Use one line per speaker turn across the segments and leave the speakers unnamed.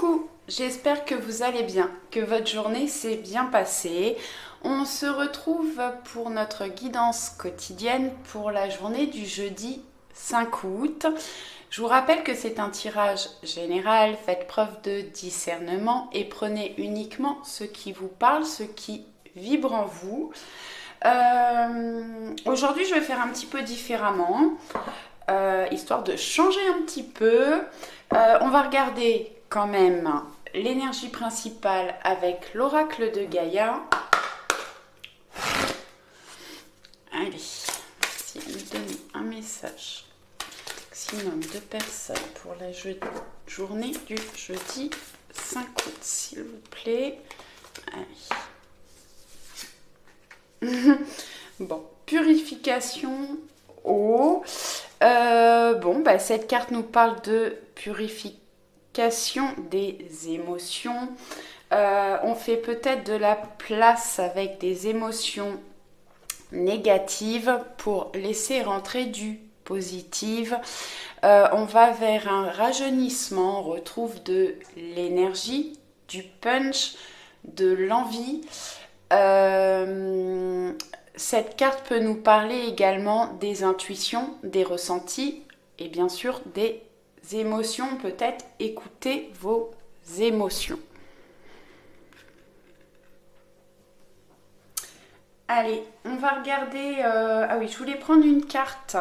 Coucou, j'espère que vous allez bien, que votre journée s'est bien passée. On se retrouve pour notre guidance quotidienne pour la journée du jeudi 5 août. Je vous rappelle que c'est un tirage général, faites preuve de discernement et prenez uniquement ce qui vous parle, ce qui vibre en vous. Aujourd'hui, je vais faire un petit peu différemment, histoire de changer un petit peu. On va regarder quand même l'énergie principale avec l'oracle de Gaïa. Allez, si elle nous donne un message, maximum de personnes pour la journée du jeudi 5 août, s'il vous plaît. Allez. Bon, purification eau. Cette carte nous parle de purification des émotions. On fait peut-être de la place avec des émotions négatives pour laisser rentrer du positif. On va vers un rajeunissement, on retrouve de l'énergie, du punch, de l'envie. Cette carte peut nous parler également des intuitions, des ressentis et bien sûr des émotions. Peut-être écouter vos émotions. Allez, on va regarder... je voulais prendre une carte.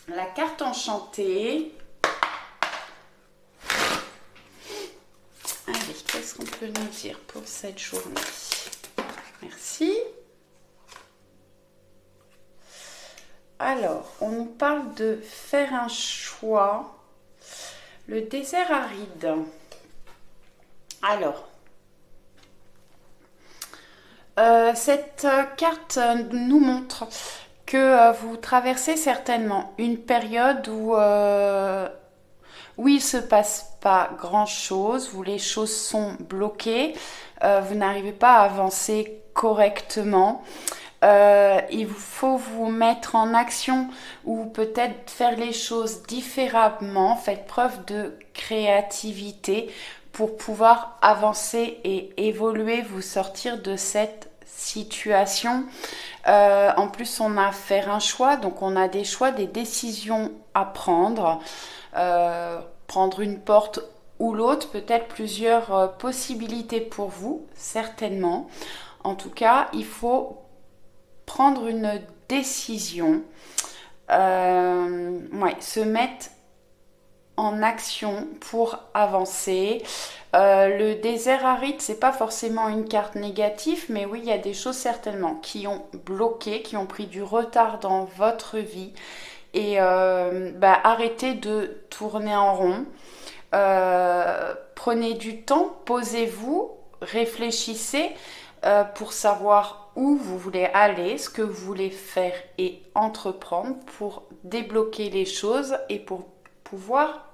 La carte enchantée. Allez, qu'est-ce qu'on peut nous dire pour cette journée ? Merci. Alors, on nous parle de faire un choix. Le désert aride. Alors, cette carte nous montre que vous traversez certainement une période où il ne se passe pas grand-chose, où les choses sont bloquées, vous n'arrivez pas à avancer correctement. Il faut vous mettre en action ou peut-être faire les choses différemment. Faites preuve de créativité pour pouvoir avancer et évoluer, vous sortir de cette situation. En plus, on a à faire un choix, donc on a des choix, des décisions à prendre. Prendre une porte ou l'autre, peut-être plusieurs possibilités pour vous, certainement. En tout cas, il faut prendre une décision, se mettre en action pour avancer. Le désert aride, c'est pas forcément une carte négative, mais oui, il y a des choses certainement qui ont bloqué, qui ont pris du retard dans votre vie. Et arrêtez de tourner en rond. Prenez du temps, posez-vous, réfléchissez pour savoir où vous voulez aller, ce que vous voulez faire et entreprendre pour débloquer les choses et pour pouvoir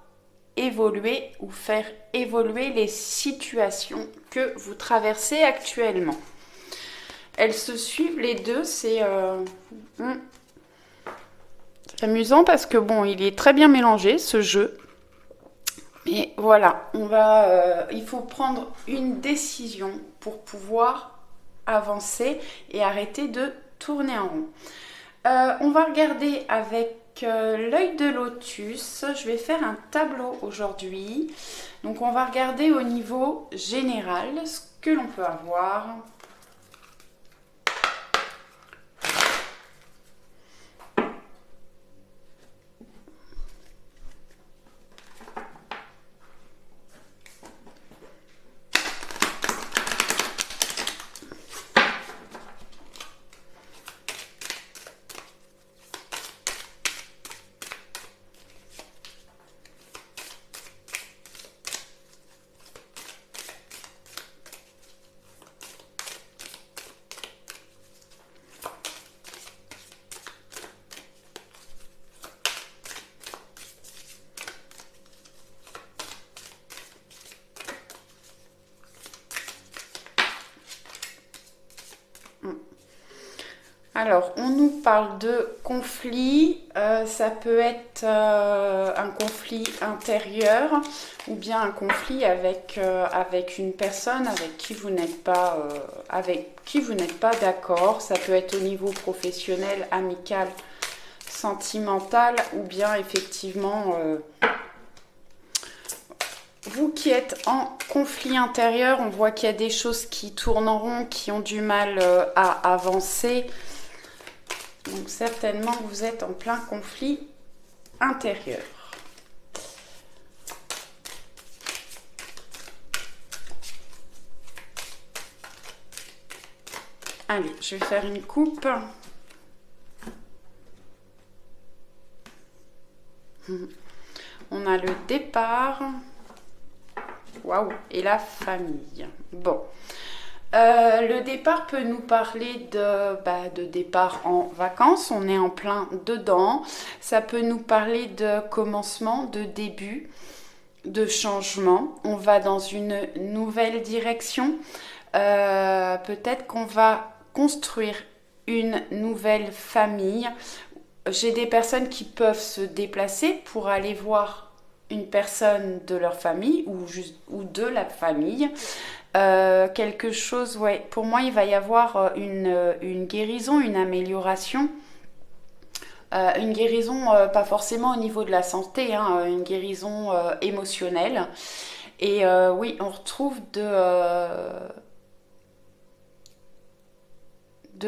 évoluer ou faire évoluer les situations que vous traversez actuellement. Elles se suivent les deux, c'est amusant parce que il est très bien mélangé ce jeu. Mais voilà, il faut prendre une décision pour pouvoir avancer et arrêter de tourner en rond. On va regarder avec l'œil de lotus. Je vais faire un tableau aujourd'hui. Donc on va regarder au niveau général ce que l'on peut avoir. Alors, on nous parle de conflit. Ça peut être un conflit intérieur ou bien un conflit avec une personne avec qui vous n'êtes pas d'accord. Ça peut être au niveau professionnel, amical, sentimental, ou bien effectivement vous qui êtes en conflit intérieur. On voit qu'il y a des choses qui tournent en rond, qui ont du mal à avancer. Donc certainement vous êtes en plein conflit intérieur. Allez, je vais faire une coupe. On a le départ. Waouh, et la famille. Bon. Le départ peut nous parler de départ en vacances. On est en plein dedans. Ça peut nous parler de commencement, de début, de changement. On va dans une nouvelle direction. Peut-être qu'on va construire une nouvelle famille. J'ai des personnes qui peuvent se déplacer pour aller voir une personne de leur famille ou de la famille. Quelque chose, ouais, pour moi il va y avoir une guérison, une amélioration. Une guérison, pas forcément au niveau de la santé, hein, une guérison émotionnelle. Et oui, on retrouve de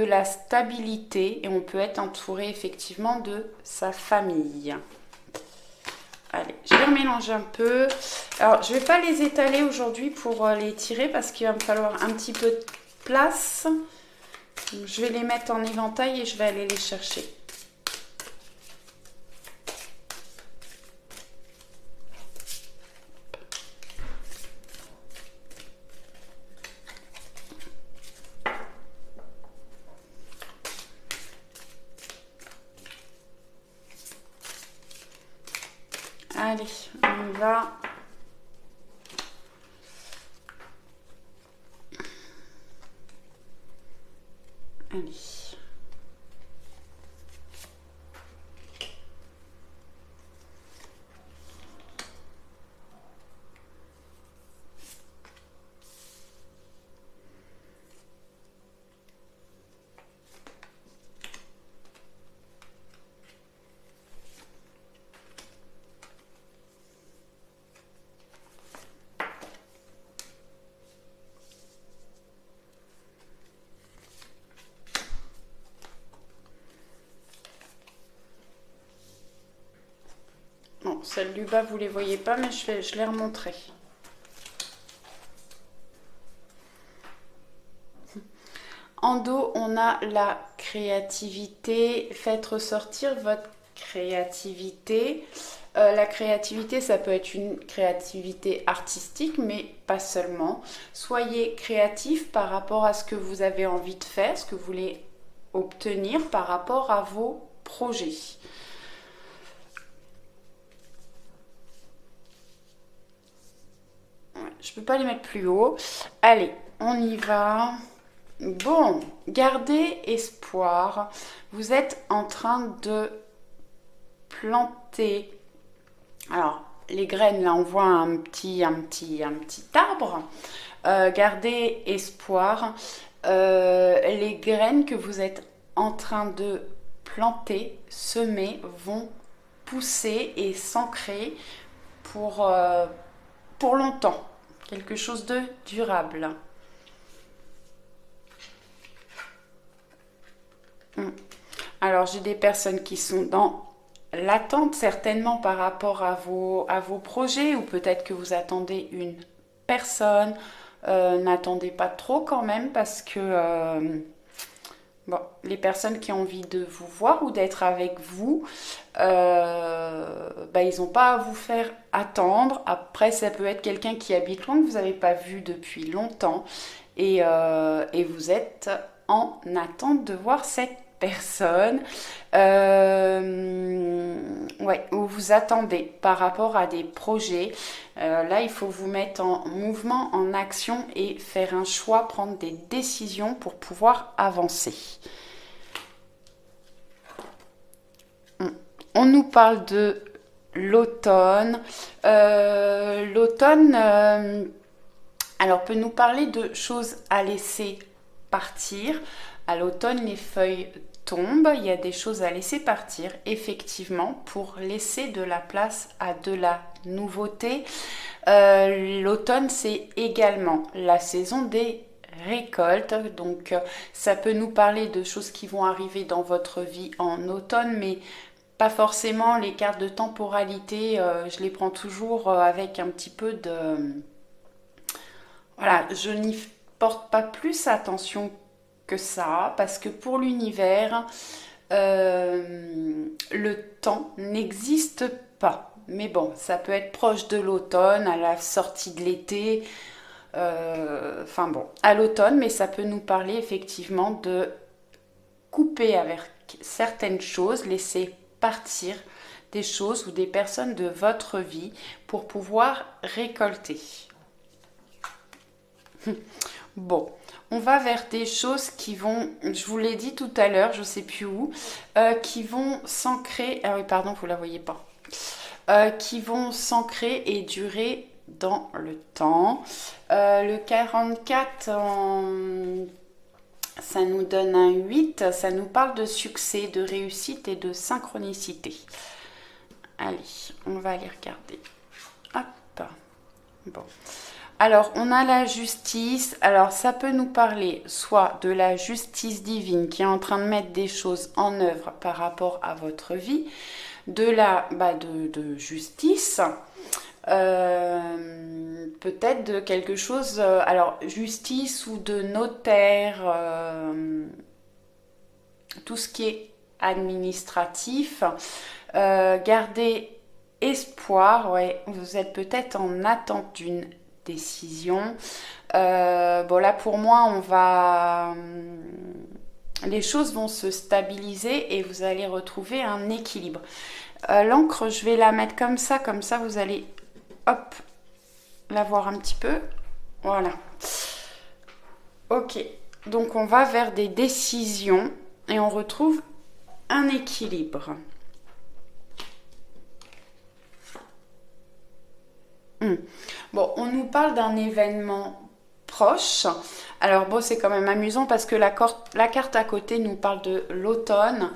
la stabilité et on peut être entouré effectivement de sa famille. Allez, je vais remélanger un peu. Alors, je ne vais pas les étaler aujourd'hui pour les tirer parce qu'il va me falloir un petit peu de place. Je vais les mettre en éventail et je vais aller les chercher. Allez, on y va. Allez. Bon, celle du bas, vous ne les voyez pas, mais je les remontrerai. En dos, on a la créativité. Faites ressortir votre créativité. La créativité, ça peut être une créativité artistique, mais pas seulement. Soyez créatif par rapport à ce que vous avez envie de faire, ce que vous voulez obtenir par rapport à vos projets. Je peux pas les mettre plus haut. Allez, on y va. Bon, gardez espoir. Vous êtes en train de planter. Alors, les graines, là, on voit un petit arbre. Gardez espoir. Les graines que vous êtes en train de planter, semer, vont pousser et s'ancrer pour longtemps. Quelque chose de durable. Alors, j'ai des personnes qui sont dans l'attente, certainement par rapport à vos projets, ou peut-être que vous attendez une personne. N'attendez pas trop quand même, parce que bon, les personnes qui ont envie de vous voir ou d'être avec vous, ils n'ont pas à vous faire attendre. Après, ça peut être quelqu'un qui habite loin, que vous n'avez pas vu depuis longtemps, et vous êtes en attente de voir cette personne, où vous attendez par rapport à des projets. Là, il faut vous mettre en mouvement, en action et faire un choix, prendre des décisions pour pouvoir avancer. On nous parle de l'automne. L'automne, alors, peut nous parler de choses à laisser partir. À l'automne, les feuilles tombent, il y a des choses à laisser partir, effectivement, pour laisser de la place à de la nouveauté. L'automne, c'est également la saison des récoltes, donc ça peut nous parler de choses qui vont arriver dans votre vie en automne, mais pas forcément les cartes de temporalité, je les prends toujours avec un petit peu de... Voilà, je n'y porte pas plus attention que ça, parce que pour l'univers, le temps n'existe pas. Mais bon, ça peut être proche de l'automne, à la sortie de l'été, enfin bon, à l'automne, mais ça peut nous parler effectivement de couper avec certaines choses, laisser partir des choses ou des personnes de votre vie pour pouvoir récolter. Bon, on va vers des choses qui vont, je vous l'ai dit tout à l'heure, je ne sais plus où, qui vont s'ancrer, ah oui pardon, vous ne la voyez pas, qui vont s'ancrer et durer dans le temps. Le 44, ça nous donne un 8, ça nous parle de succès, de réussite et de synchronicité. Allez, on va aller regarder. Hop, bon. Alors, on a la justice. Alors, ça peut nous parler soit de la justice divine qui est en train de mettre des choses en œuvre par rapport à votre vie, de justice, peut-être de quelque chose, alors justice ou de notaire, tout ce qui est administratif. Gardez espoir, ouais, vous êtes peut-être en attente d'une décision. Bon là pour moi les choses vont se stabiliser et vous allez retrouver un équilibre. L'encre, je vais la mettre comme ça vous allez hop la voir un petit peu. Voilà. Ok, donc on va vers des décisions et on retrouve un équilibre. Bon, on nous parle d'un événement proche. Alors bon, c'est quand même amusant parce que la carte à côté nous parle de l'automne.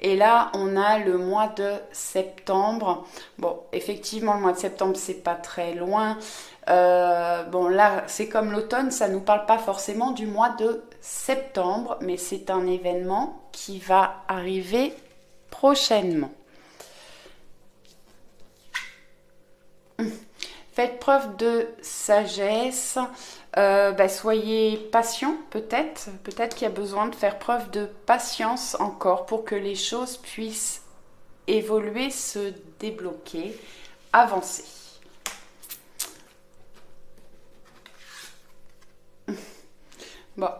Et là, on a le mois de septembre. Bon, effectivement, le mois de septembre, c'est pas très loin. Bon, là, c'est comme l'automne, ça nous parle pas forcément du mois de septembre, mais c'est un événement qui va arriver prochainement. Faites preuve de sagesse, soyez patient peut-être qu'il y a besoin de faire preuve de patience encore pour que les choses puissent évoluer, se débloquer, avancer. Bon,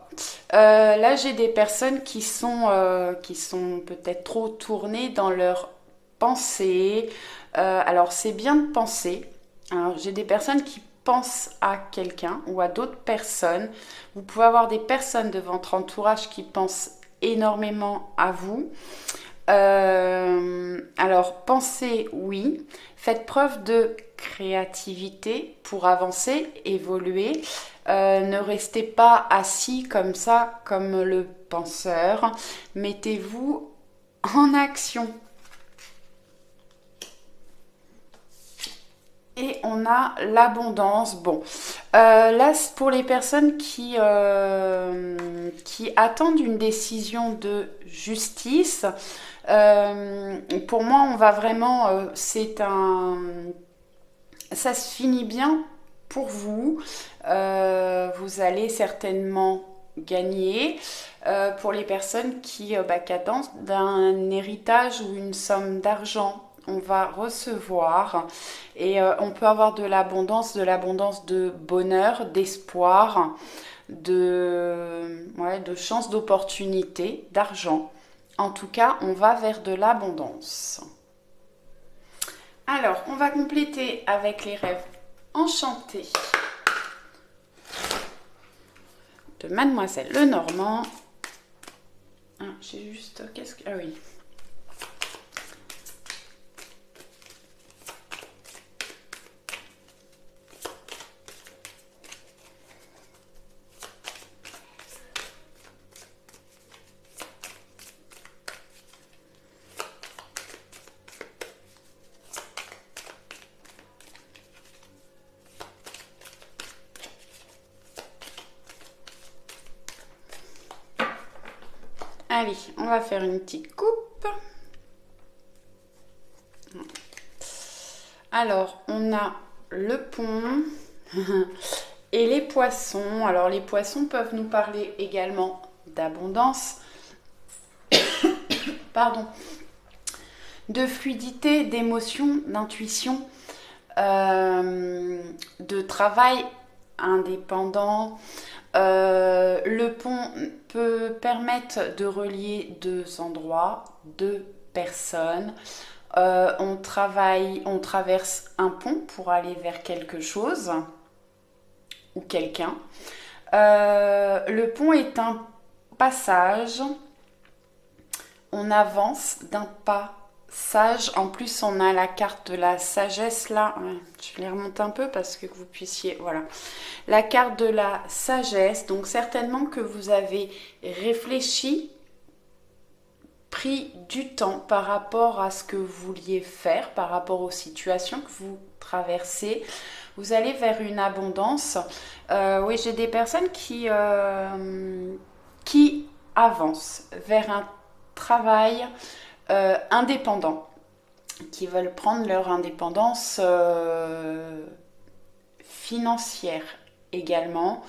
là j'ai des personnes qui sont peut-être trop tournées dans leurs pensées. Alors c'est bien de penser. Alors, j'ai des personnes qui pensent à quelqu'un ou à d'autres personnes. Vous pouvez avoir des personnes de votre entourage qui pensent énormément à vous. Alors, pensez, oui. Faites preuve de créativité pour avancer, évoluer. Ne restez pas assis comme ça, comme le penseur. Mettez-vous en action. Et on a l'abondance. Bon, là, pour les personnes qui attendent une décision de justice, pour moi, on va vraiment... ça se finit bien pour vous. Vous allez certainement gagner. Pour les personnes qui attendent d'un héritage ou une somme d'argent, on va recevoir et on peut avoir de l'abondance de bonheur, d'espoir, de chance, d'opportunité, d'argent. En tout cas, on va vers de l'abondance. Alors, on va compléter avec les rêves enchantés de Mademoiselle Lenormand. Ah, j'ai juste... Ah oui. Allez, on va faire une petite coupe. Alors, on a le pont et les poissons. Alors, les poissons peuvent nous parler également d'abondance, pardon, de fluidité, d'émotion, d'intuition, de travail indépendant. Le pont peut permettre de relier deux endroits, deux personnes. On traverse un pont pour aller vers quelque chose ou quelqu'un. Le pont est un passage. On avance d'un pas sage. En plus, on a la carte de la sagesse là. Je vais les remonter un peu parce que vous puissiez... Voilà. La carte de la sagesse. Donc, certainement que vous avez réfléchi, pris du temps par rapport à ce que vous vouliez faire, par rapport aux situations que vous traversez. Vous allez vers une abondance. Oui, j'ai des personnes qui avancent vers un travail indépendant, qui veulent prendre leur indépendance financière également.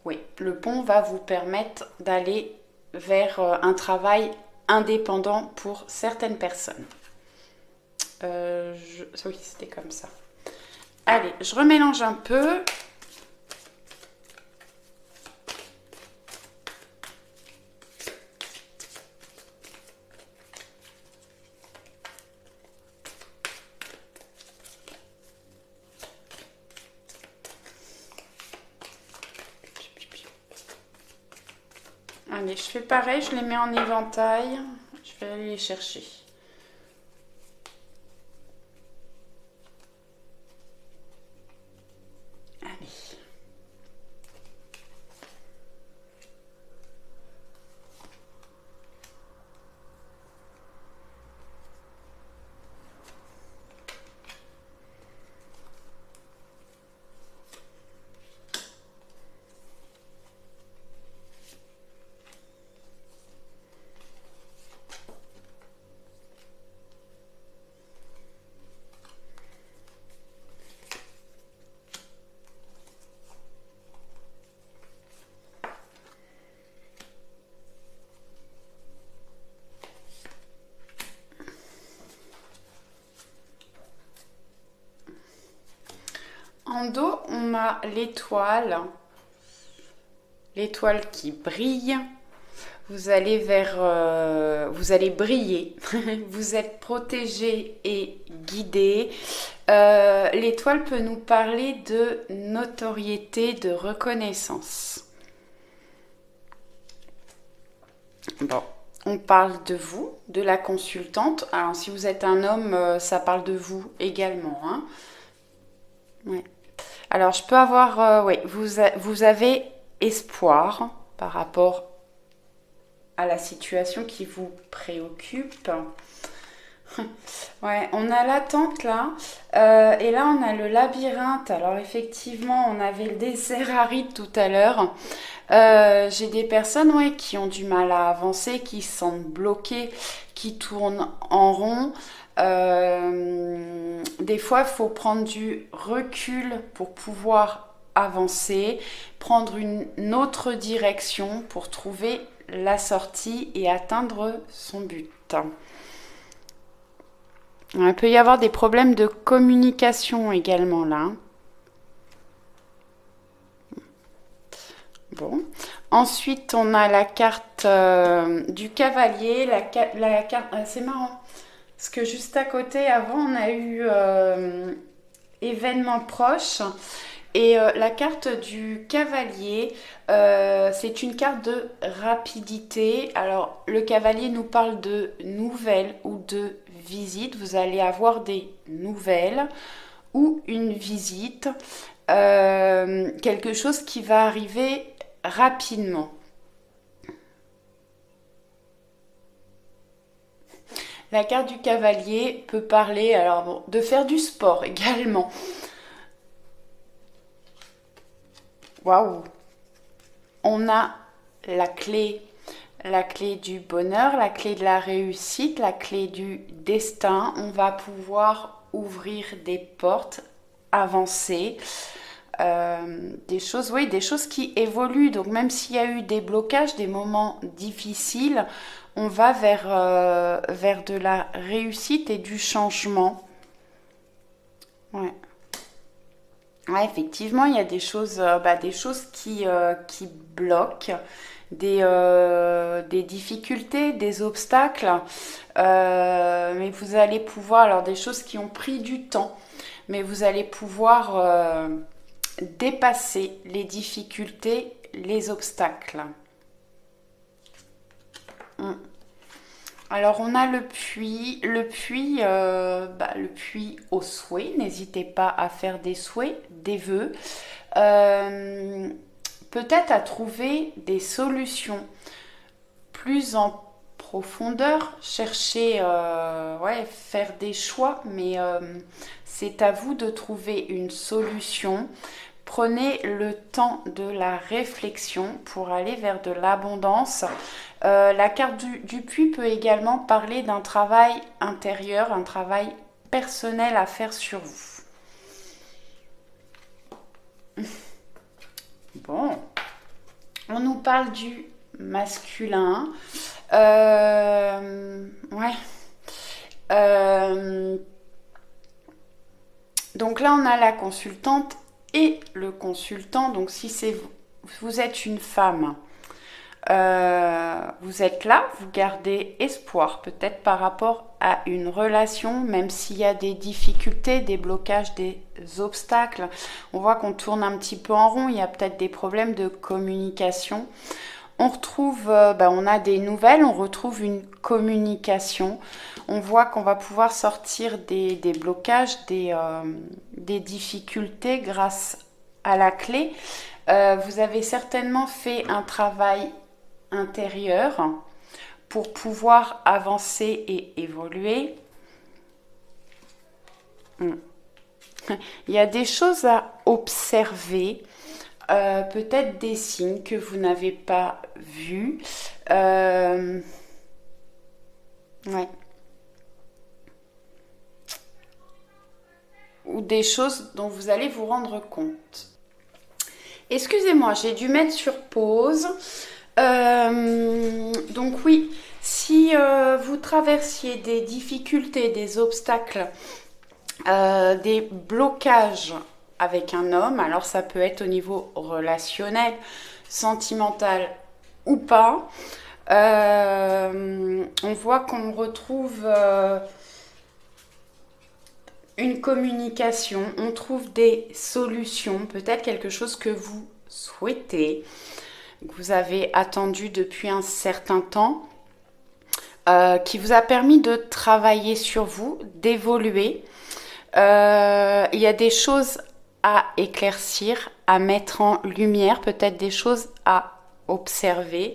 Oui, le pont va vous permettre d'aller vers un travail indépendant pour certaines personnes. Oui, c'était comme ça. Allez, je remélange un peu. Allez, je fais pareil, je les mets en éventail. Je vais aller les chercher. Allez. En dos, on a l'étoile qui brille. Vous allez vous allez briller. Vous êtes protégé et guidé. L'étoile peut nous parler de notoriété, de reconnaissance. Bon, on parle de vous, de la consultante. Alors, si vous êtes un homme, ça parle de vous également, hein. Ouais. Alors, je peux avoir... oui, vous avez espoir par rapport à la situation qui vous préoccupe. Ouais, on a l'attente là. Et là, on a le labyrinthe. Alors, effectivement, on avait le désert aride tout à l'heure. J'ai des personnes qui ont du mal à avancer, qui se sentent bloquées, qui tournent en rond. Des fois, il faut prendre du recul pour pouvoir avancer, prendre une autre direction pour trouver la sortie et atteindre son but. Il peut y avoir des problèmes de communication également là. Bon. Ensuite, on a la carte du cavalier. La carte, c'est marrant. Parce que juste à côté, avant, on a eu événement proche. Et la carte du cavalier, c'est une carte de rapidité. Alors, le cavalier nous parle de nouvelles ou de visites. Vous allez avoir des nouvelles ou une visite. Quelque chose qui va arriver rapidement. La carte du cavalier peut parler de faire du sport également. Waouh! On a la clé. la clé du bonheur, la clé de la réussite, la clé du destin. On va pouvoir ouvrir des portes, avancer, des choses, oui, des choses qui évoluent. Donc même s'il y a eu des blocages, des moments difficiles, on va vers de la réussite et du changement. Ouais. Ouais, effectivement, il y a des choses qui bloquent, des difficultés, des obstacles. Mais vous allez pouvoir, alors des choses qui ont pris du temps, mais vous allez pouvoir dépasser les difficultés, les obstacles. Mm. Alors on a le puits au souhait. N'hésitez pas à faire des souhaits, des vœux. Euh, Peut-être à trouver des solutions plus en profondeur, chercher, ouais, faire des choix, mais c'est à vous de trouver une solution. Prenez le temps de la réflexion pour aller vers de l'abondance. La carte du puits peut également parler d'un travail intérieur, un travail personnel à faire sur vous. Bon, on nous parle du masculin. Ouais. Euh, donc là, on a la consultante et le consultant. Donc si vous êtes une femme, vous êtes là, vous gardez espoir, peut-être par rapport à une relation, même s'il y a des difficultés, des blocages, des obstacles. On voit qu'on tourne un petit peu en rond, il y a peut-être des problèmes de communication. On retrouve, on a des nouvelles, on retrouve une communication. On voit qu'on va pouvoir sortir des blocages, des difficultés grâce à la clé. Vous avez certainement fait un travail intérieur pour pouvoir avancer et évoluer. Il y a des choses à observer, peut-être des signes que vous n'avez pas vus. Ouais. Ou des choses dont vous allez vous rendre compte. Excusez-moi, j'ai dû mettre sur pause. Donc oui, si vous traversiez des difficultés, des obstacles, des blocages avec un homme, alors ça peut être au niveau relationnel, sentimental ou pas, on voit qu'on retrouve une communication, on trouve des solutions, peut-être quelque chose que vous souhaitez, que vous avez attendu depuis un certain temps, qui vous a permis de travailler sur vous, d'évoluer. Il y a des choses à éclaircir, à mettre en lumière, peut-être des choses à observer.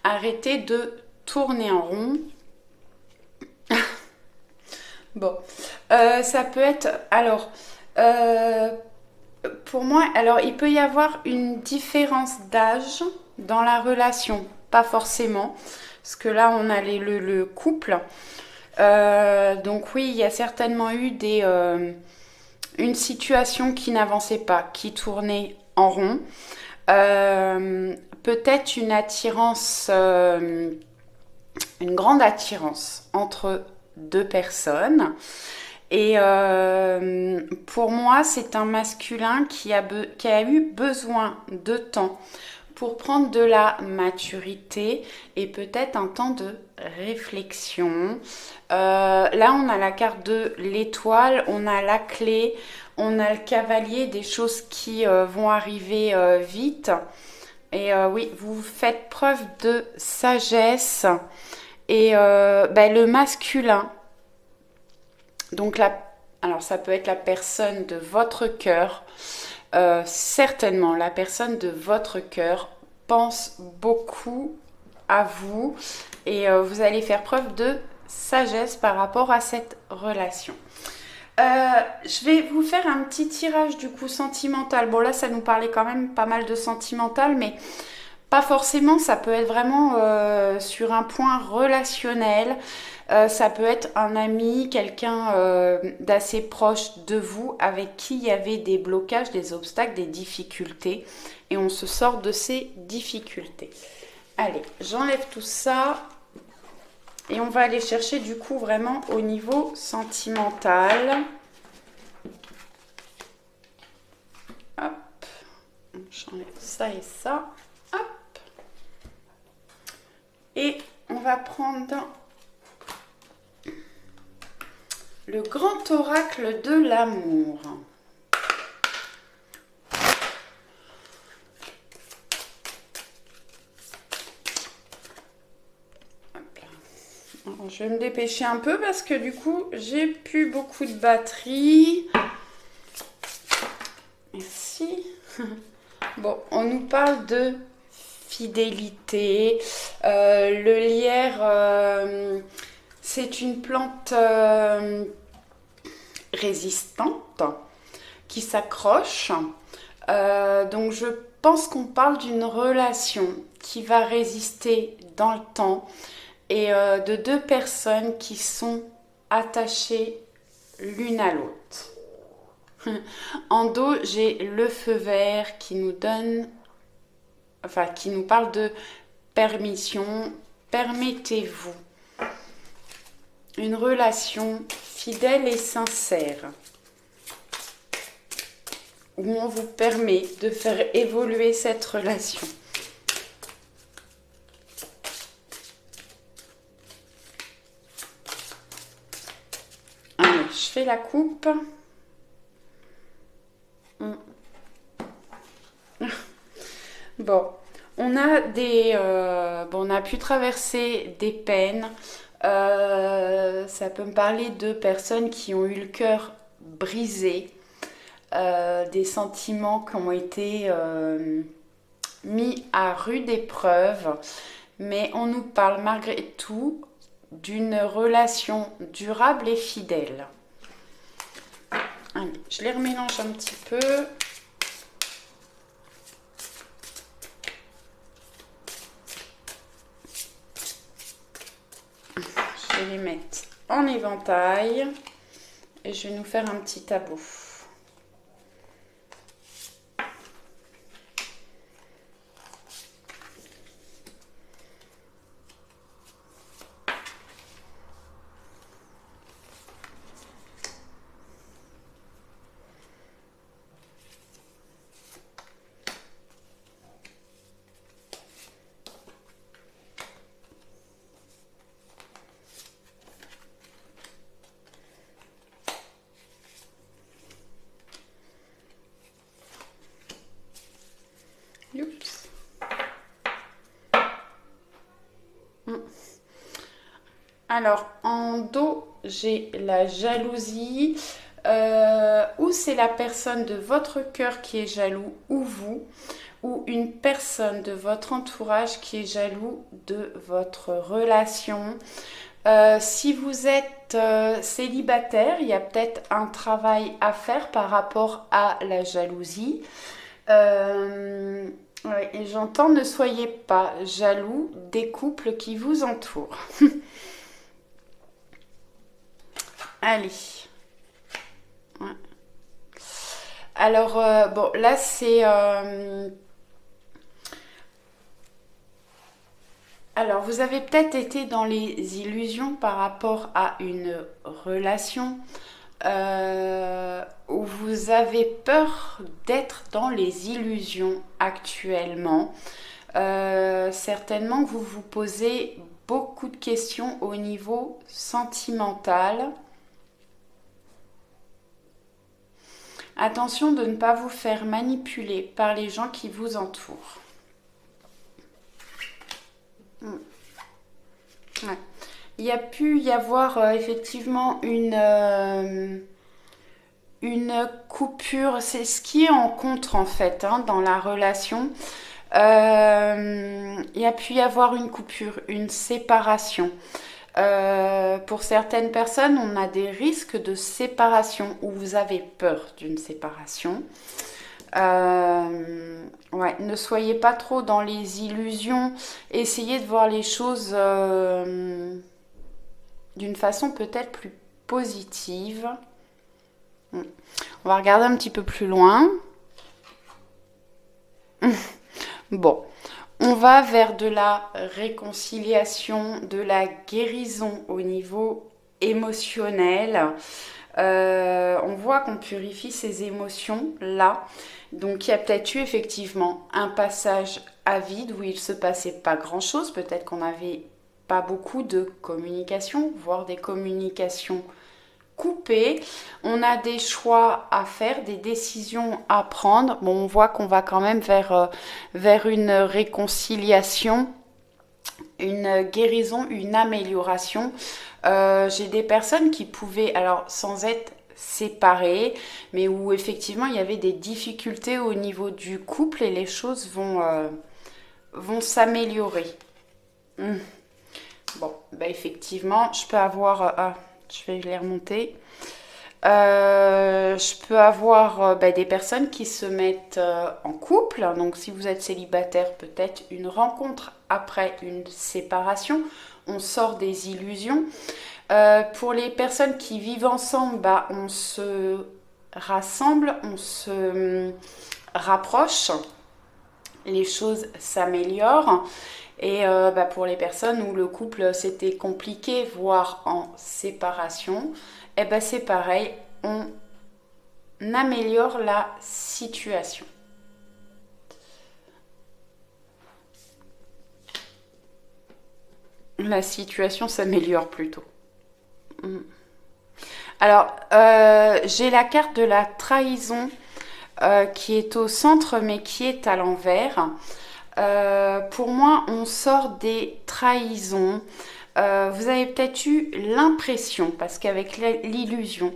Arrêtez de tourner en rond. Bon, ça peut être... Alors, pour moi, alors il peut y avoir une différence d'âge dans la relation. Pas forcément, parce que là, on a le couple. Donc oui, il y a certainement eu une situation qui n'avançait pas, qui tournait en rond. Peut-être une attirance, une grande attirance entre deux personnes. Et pour moi, c'est un masculin qui a eu besoin de temps pour prendre de la maturité et peut-être un temps de réflexion. Là, on a la carte de l'étoile, on a la clé, on a le cavalier, des choses qui vont arriver vite. Et oui, vous faites preuve de sagesse. Et le masculin, donc alors ça peut être la personne de votre cœur, certainement la personne de votre cœur pense beaucoup à vous et vous allez faire preuve de sagesse par rapport à cette relation. Je vais vous faire un petit tirage du coup sentimental. Bon là ça nous parlait quand même pas mal de sentimental, mais Pas forcément, ça peut être vraiment sur un point relationnel. Ça peut être un ami, quelqu'un d'assez proche de vous avec qui il y avait des blocages, des obstacles, des difficultés. Et on se sort de ces difficultés. Allez, j'enlève tout ça. Et on va aller chercher du coup vraiment au niveau sentimental. Hop, j'enlève ça et ça. Hop. Et on va prendre le grand oracle de l'amour. Alors, je vais me dépêcher un peu parce que du coup, j'ai plus beaucoup de batterie. Merci. Bon, on nous parle de fidélité. Le lierre, c'est une plante résistante qui s'accroche. Donc, je pense qu'on parle d'une relation qui va résister dans le temps et de deux personnes qui sont attachées l'une à l'autre. En dos, j'ai le feu vert qui nous donne, enfin qui nous parle de permission. Permettez-vous une relation fidèle et sincère où on vous permet de faire évoluer cette relation. Allez, je fais la coupe. Bon, on a on a pu traverser des peines. Ça peut me parler de personnes qui ont eu le cœur brisé, des sentiments qui ont été mis à rude épreuve. Mais on nous parle malgré tout d'une relation durable et fidèle. Allez, je les remélange un petit peu. Je vais les mettre en éventail et je vais nous faire un petit tableau. Oups. Alors, en dos, j'ai la jalousie, ou c'est la personne de votre cœur qui est jaloux, ou vous, ou une personne de votre entourage qui est jaloux de votre relation. Si vous êtes célibataire, il y a peut-être un travail à faire par rapport à la jalousie. Ouais, et j'entends, ne soyez pas jaloux des couples qui vous entourent. Allez. Ouais. Alors, bon, là, c'est... Alors, vous avez peut-être été dans les illusions par rapport à une relation où vous avez peur d'être dans les illusions actuellement. Certainement que vous vous posez beaucoup de questions au niveau sentimental. Attention de ne pas vous faire manipuler par les gens qui vous entourent. Ouais. Il y a pu y avoir effectivement une coupure. C'est ce qui est en contre en fait dans la relation. Il y a pu y avoir une coupure, une séparation. Pour certaines personnes, on a des risques de séparation ou vous avez peur d'une séparation. Ouais, ne soyez pas trop dans les illusions. Essayez de voir les choses d'une façon peut-être plus positive. On va regarder un petit peu plus loin. Bon, on va vers de la réconciliation, de la guérison au niveau émotionnel. On voit qu'on purifie ces émotions là. Donc il y a peut-être eu effectivement un passage à vide où il se passait pas grand-chose. Peut-être qu'on n'avait pas beaucoup de communication, voire des communications coupées. On a des choix à faire, des décisions à prendre. Bon, on voit qu'on va quand même vers une réconciliation, une guérison, une amélioration. J'ai des personnes qui pouvaient, alors sans être séparées, mais où effectivement il y avait des difficultés au niveau du couple et les choses vont s'améliorer. Bon, bah effectivement, je peux avoir... je vais les remonter. Je peux avoir des personnes qui se mettent en couple. Donc si vous êtes célibataire, peut-être une rencontre après une séparation. On sort des illusions. Pour les personnes qui vivent ensemble, on se rassemble, on se rapproche. Les choses s'améliorent. Et pour les personnes où le couple c'était compliqué, voire en séparation, c'est pareil, on améliore la situation. La situation s'améliore plutôt. Alors, j'ai la carte de la trahison qui est au centre mais qui est à l'envers. Pour moi, on sort des trahisons. Vous avez peut-être eu l'impression, parce qu'avec l'illusion,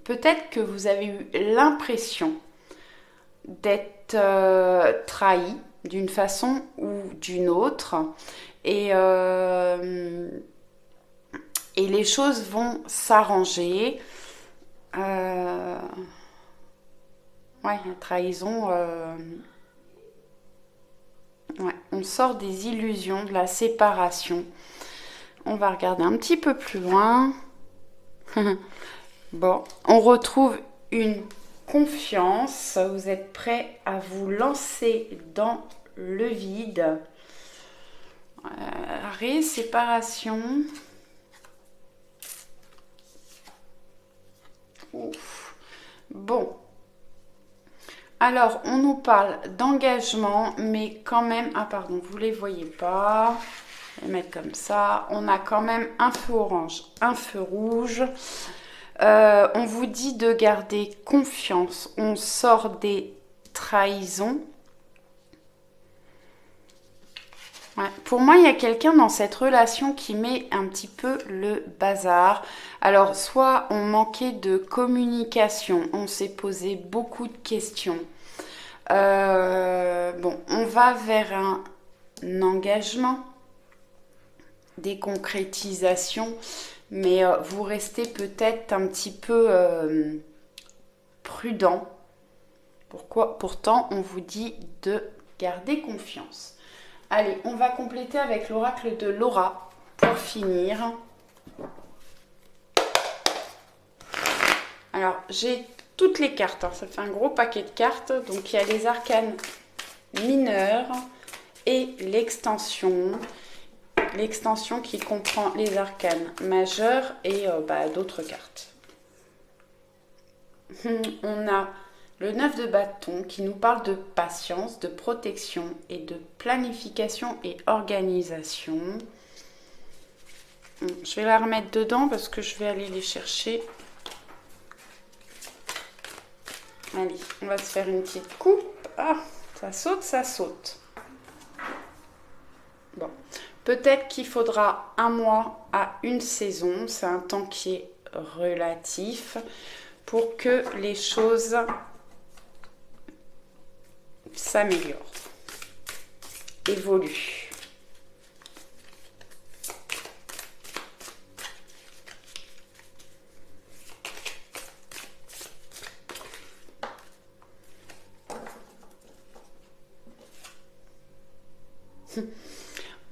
peut-être que vous avez eu l'impression d'être trahi d'une façon ou d'une autre. Et les choses vont s'arranger. Ouais, la trahison. Ouais, on sort des illusions, de la séparation. On va regarder un petit peu plus loin. Bon, on retrouve une confiance. Vous êtes prêt à vous lancer dans le vide. Arrêt, séparation. Ouf. Bon. Alors, on nous parle d'engagement, mais quand même... Ah pardon, vous ne les voyez pas. Je vais les mettre comme ça. On a quand même un feu orange, un feu rouge. On vous dit de garder confiance. On sort des trahisons. Ouais. Pour moi, il y a quelqu'un dans cette relation qui met un petit peu le bazar. Alors, soit on manquait de communication, on s'est posé beaucoup de questions. Bon, on va vers un engagement, des concrétisations, mais vous restez peut-être un petit peu prudent. Pourtant, on vous dit de garder confiance. Allez, on va compléter avec l'oracle de Laura pour finir. Alors, j'ai toutes les cartes, ça fait un gros paquet de cartes. Donc, il y a les arcanes mineurs et l'extension. L'extension qui comprend les arcanes majeurs et d'autres cartes. On a le 9 de bâton qui nous parle de patience, de protection et de planification et organisation. Je vais la remettre dedans parce que je vais aller les chercher. Allez, on va se faire une petite coupe. Ah, ça saute, ça saute. Bon, peut-être qu'il faudra un mois à une saison. C'est un temps qui est relatif pour que les choses s'améliore, évolue.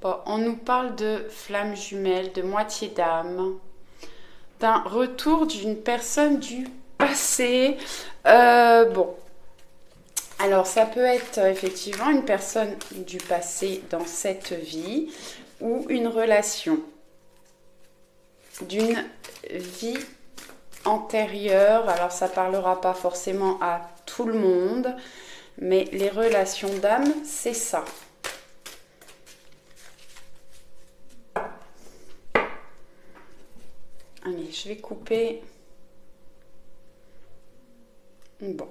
Bon, on nous parle de flammes jumelles, de moitié d'âme, d'un retour d'une personne du passé. Bon, alors ça peut être effectivement une personne du passé dans cette vie ou une relation d'une vie antérieure. Alors ça parlera pas forcément à tout le monde, mais les relations d'âme, c'est ça. Allez, je vais couper. Bon.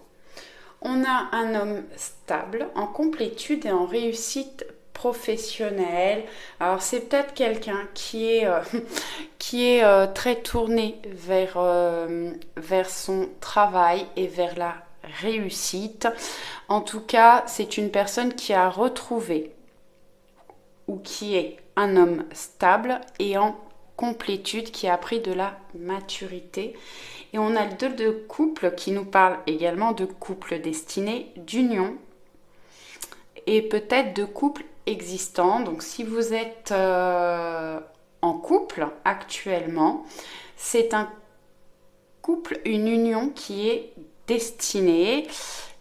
On a un homme stable, en complétude et en réussite professionnelle. Alors c'est peut-être quelqu'un qui est très tourné vers son travail et vers la réussite. En tout cas, c'est une personne qui a retrouvé ou qui est un homme stable et en complétude, qui a pris de la maturité. Et on a le 2 de couple qui nous parle également de couple destiné, d'union et peut-être de couple existant. Donc si vous êtes en couple actuellement, c'est un couple, une union qui est destinée.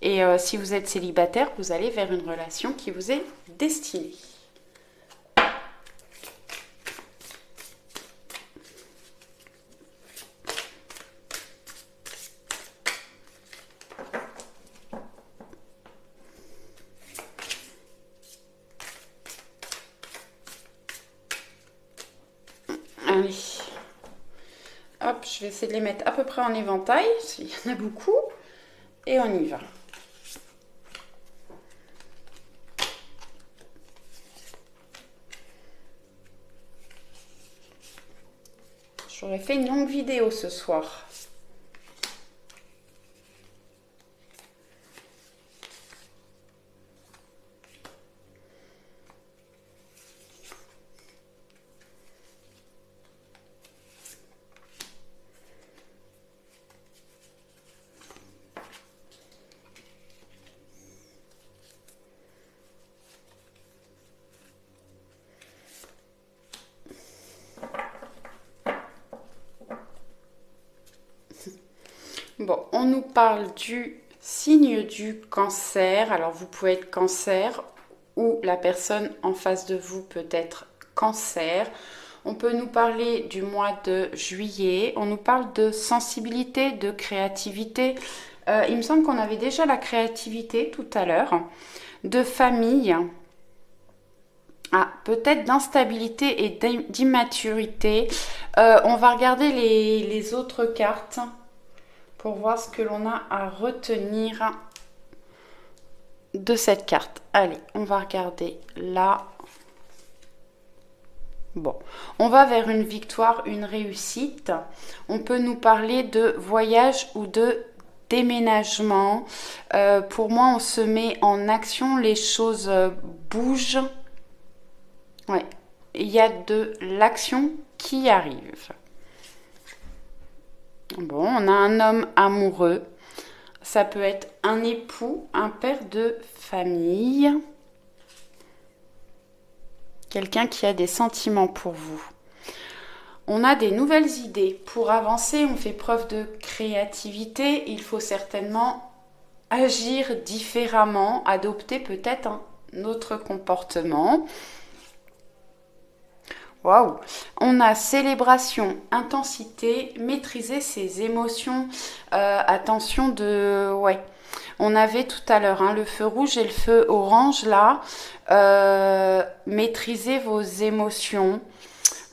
Et si vous êtes célibataire, vous allez vers une relation qui vous est destinée. Allez, hop, je vais essayer de les mettre à peu près en éventail, s'il y en a beaucoup, et on y va. J'aurais fait une longue vidéo ce soir. Bon, on nous parle du signe du cancer. Alors, vous pouvez être cancer ou la personne en face de vous peut être cancer. On peut nous parler du mois de juillet. On nous parle de sensibilité, de créativité. Il me semble qu'on avait déjà la créativité tout à l'heure. De famille. Ah, peut-être d'instabilité et d'immaturité. On va regarder les autres cartes pour voir ce que l'on a à retenir de cette carte. Allez, on va regarder là. Bon, on va vers une victoire, une réussite. On peut nous parler de voyage ou de déménagement. Pour moi, on se met en action, les choses bougent. Ouais, il y a de l'action qui arrive. Bon, on a un homme amoureux. Ça peut être un époux, un père de famille. Quelqu'un qui a des sentiments pour vous. On a des nouvelles idées. Pour avancer, on fait preuve de créativité. Il faut certainement agir différemment, adopter peut-être un autre comportement. Waouh! On a célébration, intensité, maîtriser ses émotions, attention de... Ouais. On avait tout à l'heure le feu rouge et le feu orange là. Maîtrisez vos émotions.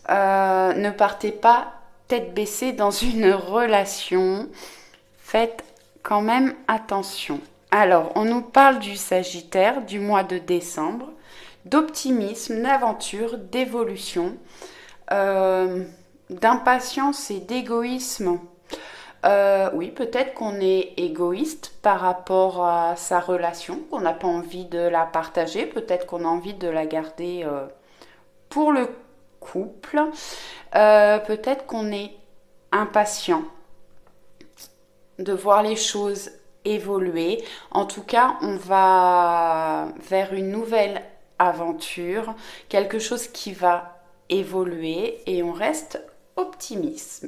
Ne partez pas tête baissée dans une relation. Faites quand même attention. Alors, on nous parle du Sagittaire, du mois de décembre, d'optimisme, d'aventure, d'évolution, d'impatience et d'égoïsme. Oui, peut-être qu'on est égoïste par rapport à sa relation, qu'on n'a pas envie de la partager, peut-être qu'on a envie de la garder pour le couple, peut-être qu'on est impatient de voir les choses évoluer. En tout cas, on va vers une nouvelle aventure, quelque chose qui va évoluer et on reste optimiste.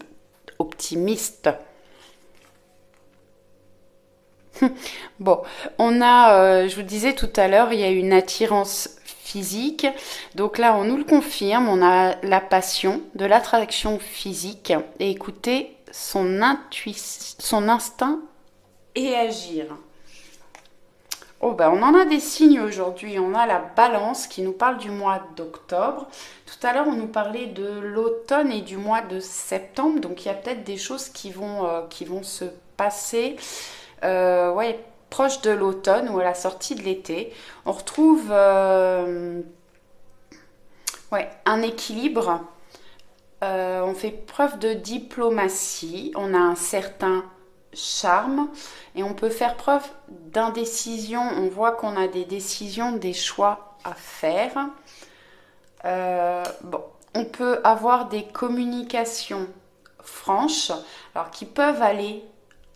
Bon, je vous disais tout à l'heure, il y a une attirance physique. Donc là, on nous le confirme, on a la passion, de l'attraction physique et écouter son instinct et agir. Oh ben on en a des signes aujourd'hui. On a la balance qui nous parle du mois d'octobre. Tout à l'heure, on nous parlait de l'automne et du mois de septembre. Donc il y a peut-être des choses qui vont se passer ouais, proche de l'automne ou à la sortie de l'été. On retrouve ouais, un équilibre. On fait preuve de diplomatie. On a un certain charme et on peut faire preuve d'indécision. On voit qu'on a des décisions, des choix à faire. Bon, on peut avoir des communications franches, alors qui peuvent aller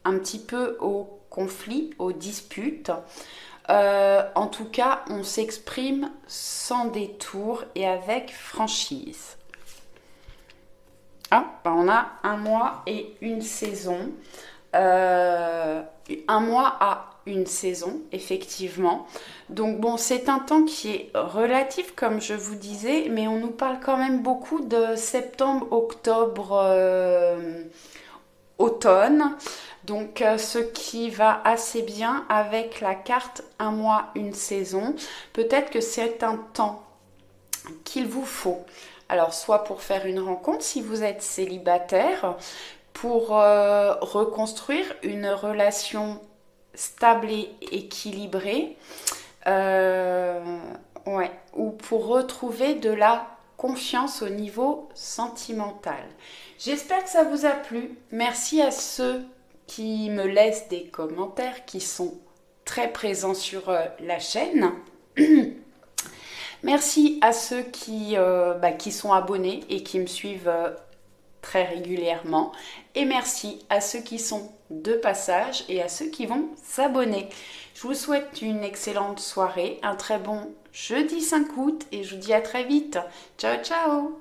un petit peu au conflit, aux disputes. En tout cas, on s'exprime sans détour et avec franchise. Ah, ben on a un mois et une saison. Un mois à une saison, effectivement. Donc bon, c'est un temps qui est relatif, comme je vous disais, mais on nous parle quand même beaucoup de septembre, octobre, automne. Donc ce qui va assez bien avec la carte un mois, une saison. Peut-être que c'est un temps qu'il vous faut. Alors soit pour faire une rencontre si vous êtes célibataire, pour reconstruire une relation stable et équilibrée, ouais, ou pour retrouver de la confiance au niveau sentimental. J'espère que ça vous a plu. Merci à ceux qui me laissent des commentaires qui sont très présents sur la chaîne. Merci à ceux qui sont abonnés et qui me suivent très régulièrement. Et merci à ceux qui sont de passage et à ceux qui vont s'abonner. Je vous souhaite une excellente soirée, un très bon jeudi 5 août et je vous dis à très vite. Ciao ciao!